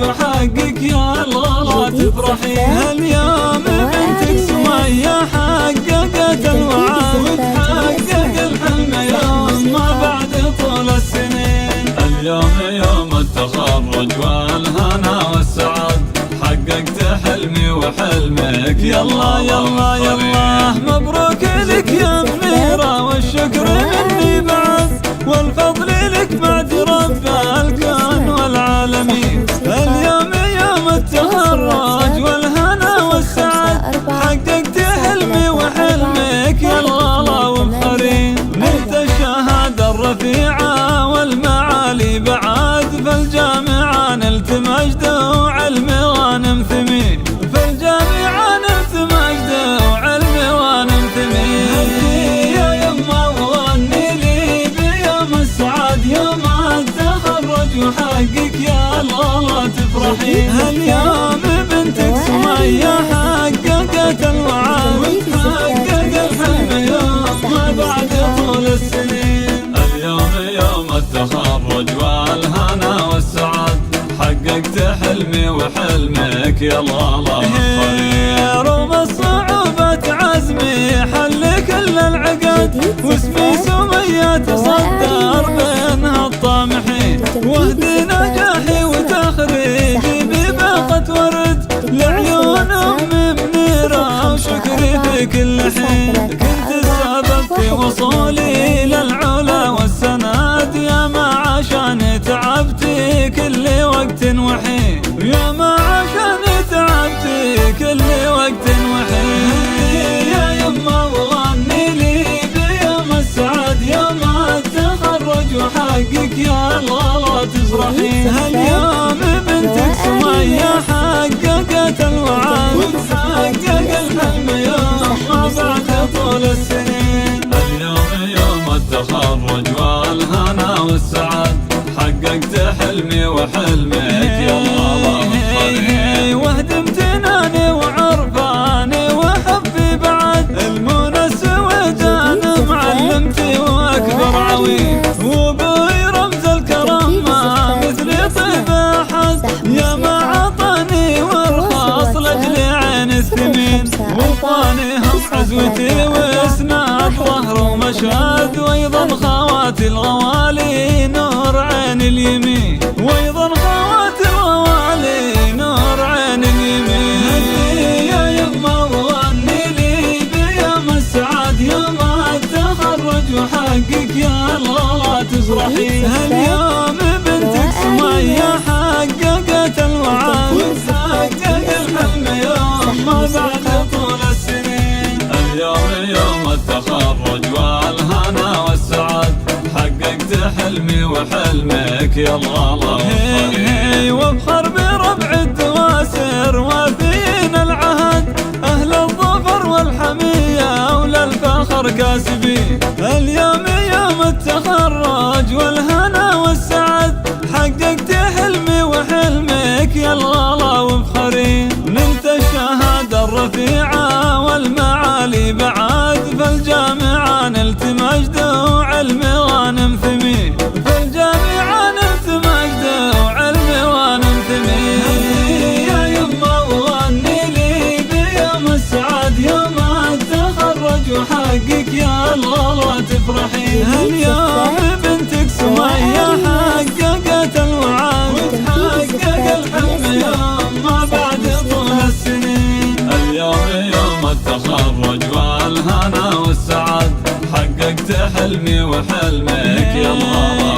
وحقك يا الله لا تفرحي. هاليوم بنتك سمية حققت الوعد وتحقق الحلم يوم ما بعد طول السنين. اليوم يوم التخرج والهنا والسعد، حققت حلمي وحلمك يلا يلا يلا. مبروك لك يا منيرة والشكر مني بعد، والفضل لك بعد رب الكون والعالمين. اليوم يوم التخرج والهنا والسعد، حققت حلمي وحلمك يلا لا وبخرين. نلت الشهادة الرفيعة والمعالي بعد، فالجامعة نلت مجد وعلم غانم ثمين. فالجامعة نلت مجد وعلم غانم ثمين. يا يما وغني لي بيوم السعاد يوم التخرج وحقك يا الله لا تفرحي. هاليوم بنتك سمية حققت الوعد وتحقق الحلم يوم ما بعد طول السنين. اليوم يوم التخرج والهنا والسعد، حققت حلمي وحلمك يلا لا تفرحي. رغم الصعوبة عزمي حل كل العقد، واسمي سمية تصدر بينها الطامحين. واهدي نجاحي وتخريجي بباقة ورد، لعيون أمي منيرة وشكري في كل حين. كنت السبب في وصولي للعلا والسناد، يا ما عشاني تعبتي كل وقت وحين. يا ما عشاني تعبتي كل وقت وحين. يا يما وغني لي بيوم السعاد يوم التخرج وحقك يا الله لا تفرحي. هاليوم بنتك سمية حققت الوعد وتحقق الحلم يوم ما بعد طول السنين. اليوم يوم التخرج والهنا والسعد، حققت حلمي وحلمك يلا لا تفرحي. وهد امتناني وعرفاني وحبي بعد، المنى السويدان معلمتي واكبر عويل. وبي رمز الكرامة مثل طيب احد، يا ما عطاني والخاص لاجل عين الثمين. وطاني هم عزوتي واسناد ظهر ومشهد، وايضا خواتي الغوالي نور عين اليمين. وايضا خواتي الغوالي نور عين اليمين. يا يما وغني لي بيوم السعاد يوم التخرج وحقك يا الله لا تفرحي. هاليوم بنتك سمية حققت الوعد وتحقق الحلم يوم ما بعد طول السنين. اليوم يوم التخرج والهنا والسعد، حققت حلمي وحلمك يلا لا تفرحي. وبخر بربع الدواسر وافين العهد، أهل الظفر والحمية وللفخر كاسبين. اليوم يوم التخرج والهنا والسعد، حققت حلمي وحلمك يلا لا وبخرين. نلت الشهادة الرفيعة والمعالي بعد، فالجامعة نلت مجد وعلم غانم ثمين. فالجامعة نلت مجد وعلم غانم ثمين. يا يما وغني لي بيوم السعاد يوم التخرج وحقك يا الله لا تفرحي. هاليوم بنتك سمية حققت الوعد وتحقق الحلم يوم ما بعد طول السنين. اليوم يوم التخرج والهنا والسعد، حققت حلمي وحلمك يلا